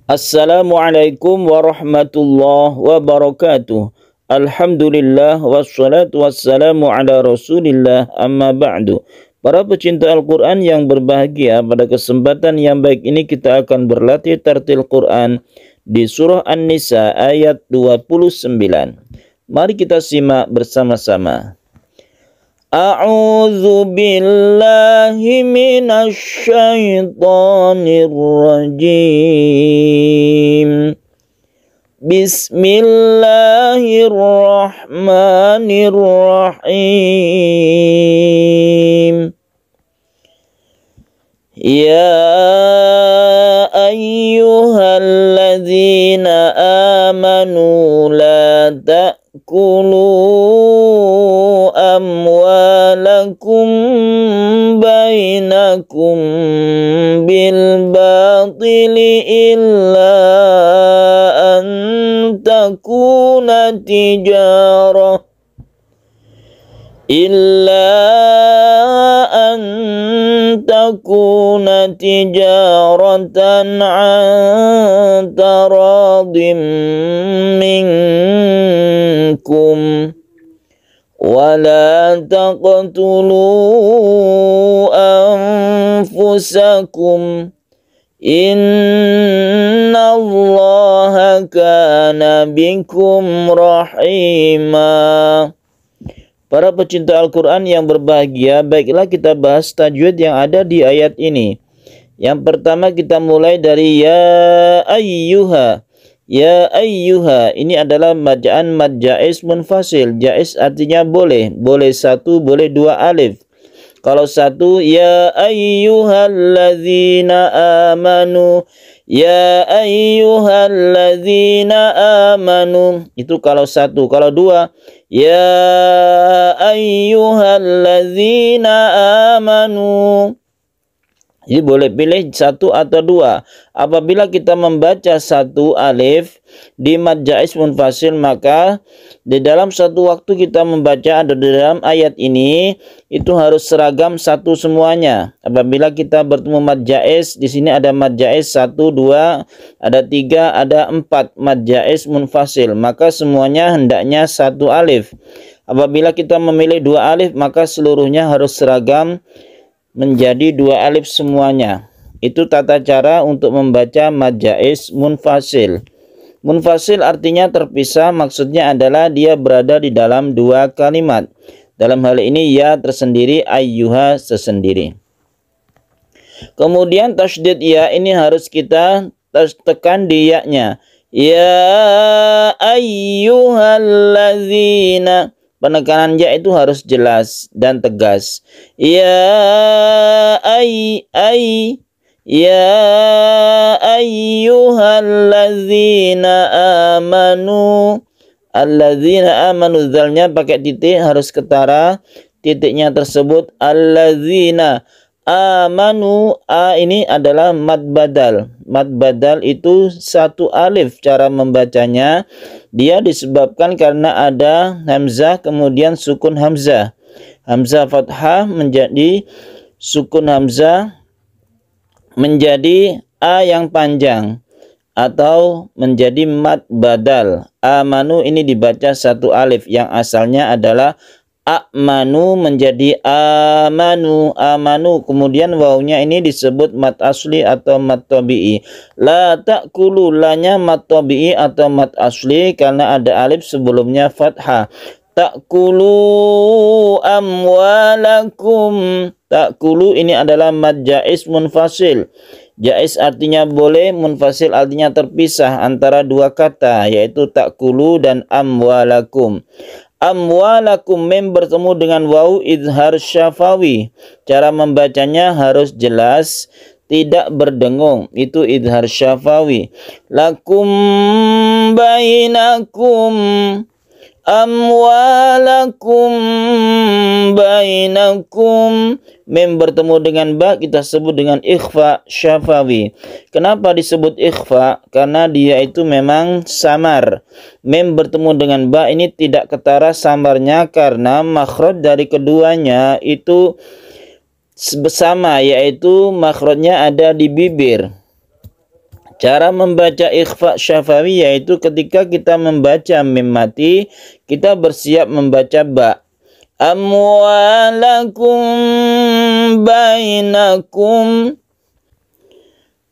Assalamualaikum warahmatullahi wabarakatuh. Alhamdulillah wassalatu wassalamu ala rasulillah amma ba'du. Para pecinta Al-Quran yang berbahagia, pada kesempatan yang baik ini kita akan berlatih tartil Quran di surah An-Nisa ayat 29. Mari kita simak bersama-sama. A'udzu billahi minasy syaithanir rajim. Bismillahirrahmanirrahim. Ya ayyuhalladzina amanu la ta'kulu amwalakum bainakum bil batili illa an takuna tijarah tijaratan an taradim minkum wala taqtulu anfusakum innallaha kana bikum rahima. Para pecinta Al-Quran yang berbahagia, baiklah kita bahas tajwid yang ada di ayat ini. Yang pertama kita mulai dari ya ayyuha. Ya ayyuha, ini adalah bacaan mad jaiz munfasil. Jaiz artinya boleh. Boleh satu, boleh dua alif. Kalau satu, ya ayyuhalladzina amanu. Ya ayyuhalladzina amanu. Itu kalau satu. Kalau dua, ya ayyuhalladzina amanu. Jadi boleh pilih satu atau dua. Apabila kita membaca satu alif di mad jaiz munfasil, maka di dalam satu waktu kita membaca ada di dalam ayat ini itu harus seragam satu semuanya. Apabila kita bertemu mad jaiz, di sini ada mad jaiz 1, 2, ada 3, ada 4 mad jaiz munfasil, maka semuanya hendaknya satu alif. Apabila kita memilih dua alif, maka seluruhnya harus seragam menjadi dua alif semuanya. Itu tata cara untuk membaca mad jaiz munfasil. Munfasil artinya terpisah, maksudnya adalah dia berada di dalam dua kalimat. Dalam hal ini ya tersendiri, ayyuha tersendiri. Kemudian tasydid ya ini harus kita tekan di ya-nya. Ya ayyuhalladzina. Penekanan ya itu harus jelas dan tegas. Ya ayyuhalladzina amanu. Alladzina amanu, zalnya pakai titik harus ketara titiknya tersebut. Alladzina amanu, a ini adalah mad badal. Mad badal itu satu alif cara membacanya. Dia disebabkan karena ada hamzah kemudian sukun hamzah. Hamzah fathah menjadi sukun hamzah menjadi a yang panjang atau menjadi mad badal. Amanu ini dibaca satu alif yang asalnya adalah amanu menjadi amanu. Amanu kemudian wawunya ini disebut mad asli atau mad tabi'i. La ta'kulu, lanya mad tabi'i atau mad asli karena ada alif sebelumnya fathah. Ta'kulu amwalakum. Ta'kulu ini adalah mad jaiz munfasil. Jaiz artinya boleh, munfasil artinya terpisah antara dua kata, yaitu ta'kulu dan amwalakum. Amwalakum mem bertemu dengan waw izhar syafawi. Cara membacanya harus jelas, tidak berdengung. Itu izhar syafawi. Lakum bainakum. Amwalakum bainakum. Mem bertemu dengan ba kita sebut dengan ikhfa syafawi. Kenapa disebut ikhfa? Karena dia itu memang samar. Mem bertemu dengan ba ini tidak ketara samarnya karena makhraj dari keduanya itu bersama, yaitu makhrajnya ada di bibir. Cara membaca ikhfa syafawi yaitu ketika kita membaca mim mati, kita bersiap membaca ba. Amwalakum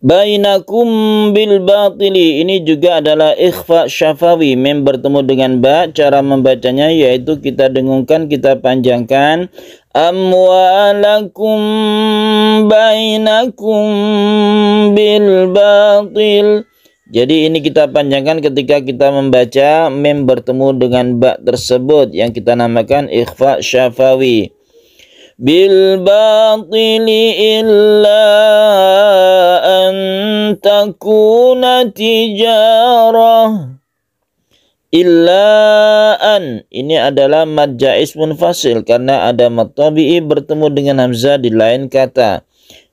bainakum bil batili. Ini juga adalah ikhfa syafawi. Mim bertemu dengan ba. Cara membacanya yaitu kita dengungkan, kita panjangkan. Amwalakum bainakum bil batil. Jadi ini kita panjangkan ketika kita membaca mim bertemu dengan ba tersebut yang kita namakan ikhfa syafawi. Bil batili illa an takuna tijarah. Illa an, ini adalah mad jaiz munfasil karena ada mad tabi'i bertemu dengan hamzah di lain kata.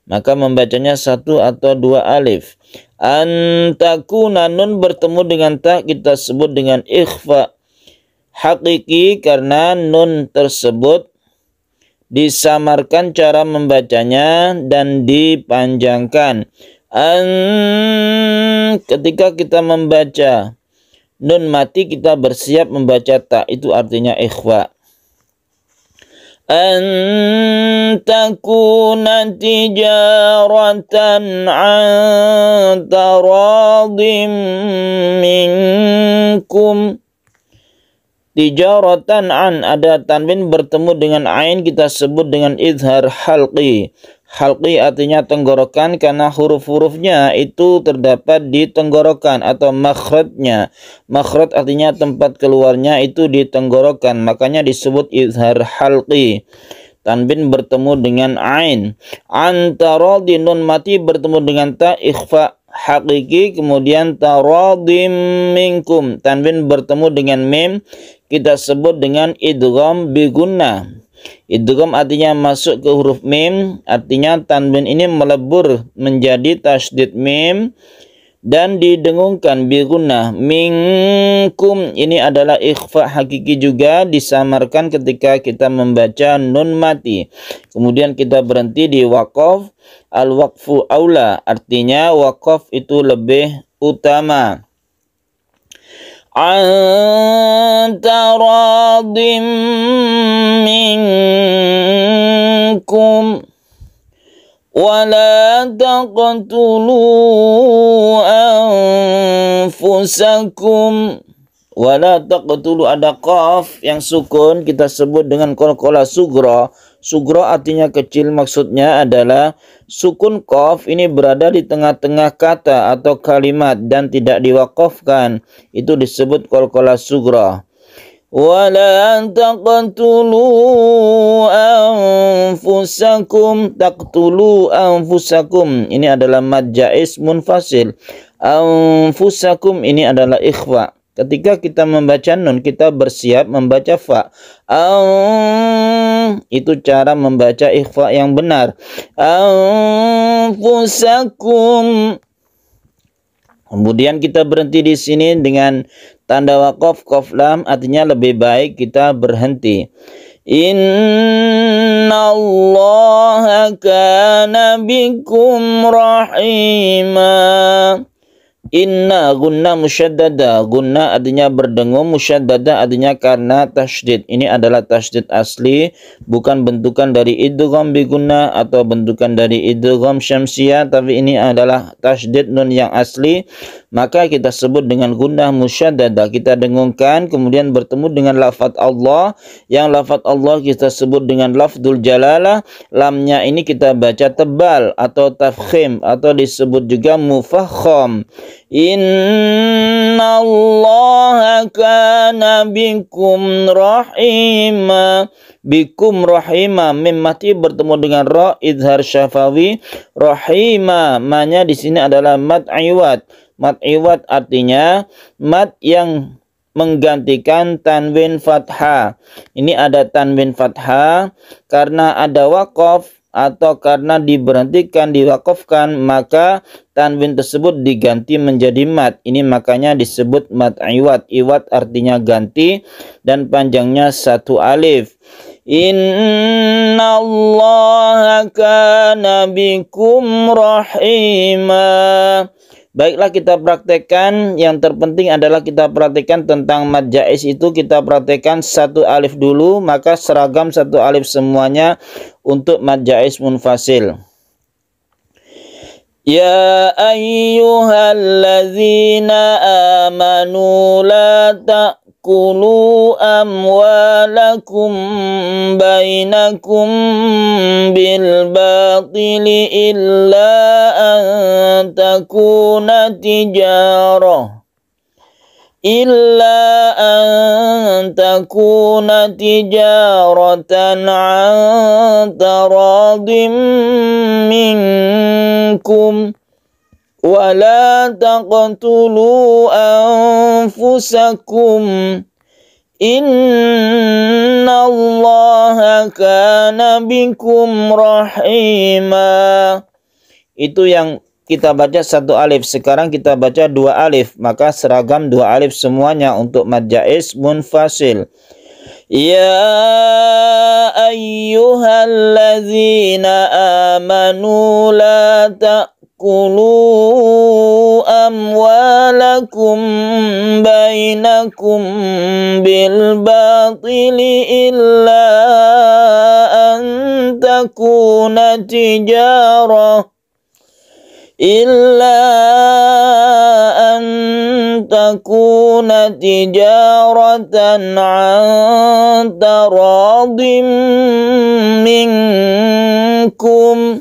Maka membacanya 1 atau 2 alif. Antakuna, nun bertemu dengan ta kita sebut dengan ikhfa hakiki karena nun tersebut disamarkan cara membacanya dan dipanjangkan. Ketika kita membaca nun mati kita bersiap membaca ta, itu artinya ikhfa. An takuna tijaratan an taradim minkum. Tijaratan an, ada tanwin bertemu dengan ain kita sebut dengan izhar halqi. Halqi artinya tenggorokan karena huruf-hurufnya itu terdapat di tenggorokan atau makhrajnya. Makhraj artinya tempat keluarnya itu di tenggorokan, makanya disebut izhar halqi. Tanwin bertemu dengan ain. Antara di nun mati bertemu dengan ta ikhfa hakiki, kemudian taradim minkum. Tanwin bertemu dengan mim kita sebut dengan idgham bi gunnah. Idgham artinya masuk ke huruf mim, artinya tanwin ini melebur menjadi tasydid mim dan didengungkan bi gunnah. Minkum ini adalah ikhfa hakiki juga, disamarkan ketika kita membaca nun mati. Kemudian kita berhenti di waqaf. Al-waqfu aula, artinya waqaf itu lebih utama. Antaradim minkum wala taqtulu anfusakum. Wala taqtulu, ada qaf yang sukun kita sebut dengan qalqalah sughra. Sughra artinya kecil, maksudnya adalah sukun qaf ini berada di tengah-tengah kata atau kalimat dan tidak diwaqafkan. Itu disebut qalqalah sughra. Wala taqtulu anfusakum. Taqtulu anfusakum ini adalah mad jaiz munfasil. Anfusakum ini adalah ikhfa. Ketika kita membaca nun, kita bersiap membaca fa. Itu cara membaca ikhfa yang benar. Anfusakum. Kemudian kita berhenti di sini dengan tanda waqaf qaf lam, artinya lebih baik kita berhenti. Innallaha kana bikum rahima. Inna gunna musyaddada. Gunna artinya berdengung, musyaddada artinya karena tasydid. Ini adalah tasydid asli, bukan bentukan dari idgham bi gunna atau bentukan dari idgham syamsiyah, tapi ini adalah tasydid nun yang asli. Maka kita sebut dengan gunna musyaddada. Kita dengungkan, kemudian bertemu dengan lafaz Allah. Yang lafaz Allah kita sebut dengan lafdzul jalalah. Lamnya ini kita baca tebal atau tafkhim atau disebut juga mufakham. Innallaha kana bikum rahima. Bikum rahima, mim mati bertemu dengan ra izhar syafawi. Rahima, manya di sini adalah mad iwad. Mad iwad artinya mad yang menggantikan tanwin fathah. Ini ada tanwin fathah karena ada waqaf atau karena diberhentikan, diwakafkan, maka tanwin tersebut diganti menjadi mad. Ini makanya disebut mad iwad. Iwad artinya ganti dan panjangnya 1 alif. Innallaha kana bikum rahima. Baiklah kita praktekkan, yang terpenting adalah kita praktekkan tentang mad jaiz itu, kita praktekkan satu alif dulu, maka seragam satu alif semuanya untuk mad jaiz munfasil. Ya ayyuhalladzina amanu la ta'kulu amwalakum bainakum bil batili illa an takuna tijarah tijaratan an taradim minkum wa la taqtulu anfusakum innallaha kana bikum rahima. Itu yang kita baca satu alif. Sekarang kita baca dua alif, maka seragam dua alif semuanya untuk mad jaiz munfasil. Ya ayyuhalladzina amanu la ta'kulu amwalakum bainakum bil batili illa an takuna tijarah tijaratan an taradim minkum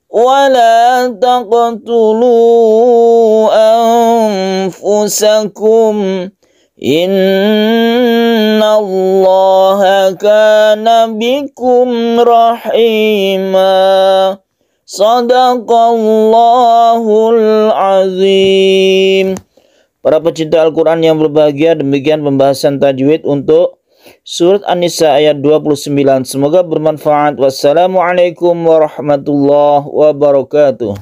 wa la taqtulu anfusakum innallaha kana bikum rahima. Sadaqallahul azim. Para pecinta Al-Quran yang berbahagia, demikian pembahasan tajwid untuk surat An-Nisa ayat 29. Semoga bermanfaat. Wassalamualaikum warahmatullahi wabarakatuh.